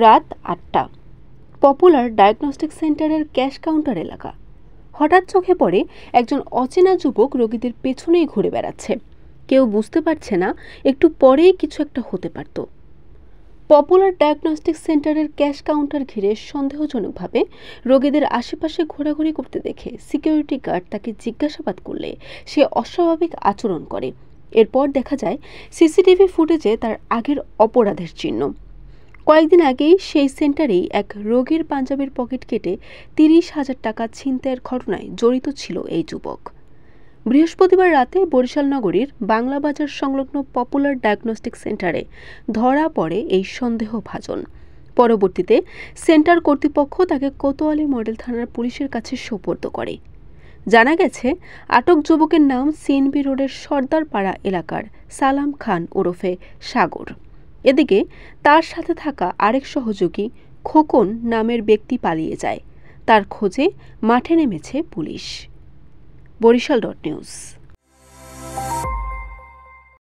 রাত ৮টা। Popular diagnostic সেন্টারের ক্যাশ কাউন্টার এলাকা। হঠাৎ চোখে পড়ে একজন অচেনা যুবক রোগীদের পেছনেই ঘুরে বেড়াচ্ছে। কেউ বুঝতে পারছে না একটু পরেই কিছু একটা হতে পারত। পপুলার ডায়াগনস্টিক সেন্টারের ক্যাশ কাউন্টার ঘিরে সন্দেহজনকভাবে রোগীদের আশেপাশে ঘোরাঘুরি করতে দেখে সিকিউরিটি গার্ড তাকে জিজ্ঞাসাবাদ করলে সে অস্বাভাবিক আচরণ করে। এরপর দেখা যায় সিসিটিভি ফুটেজে তার আগের অপরাধের চিহ্ন। কয়েকদিন আগেই সেই সেন্টারেই এক রোগীর পাঞ্জাবির পকেট কেটে ৩০,০০০ টাকা ছিনতাইয়ের ঘটনায় জড়িত ছিল এই যুবক। বৃহস্পতিবার রাতে বরিশাল নগরীর বাংলা বাজার সংলগ্ন পপুলার ডায়াগনস্টিক সেন্টারে ধরা পড়ে এই সন্দেহভাজন। পরবর্তীতে সেন্টার কর্তৃপক্ষ তাকে কোতোয়ালি মডেল থানার পুলিশের কাছে সোপর্দ করে। জানা গেছে, আটক যুবকের নাম সিএনবি রোডের সর্দারপাড়া এলাকার সালাম খান ওরফে সাগর। এদিকে তার সাথে থাকা আরেক সহযোগী খোকন নামের ব্যক্তি পালিয়ে যায়। তার খোঁজে মাঠে নেমেছে পুলিশ। বরিশাল.নিউজ।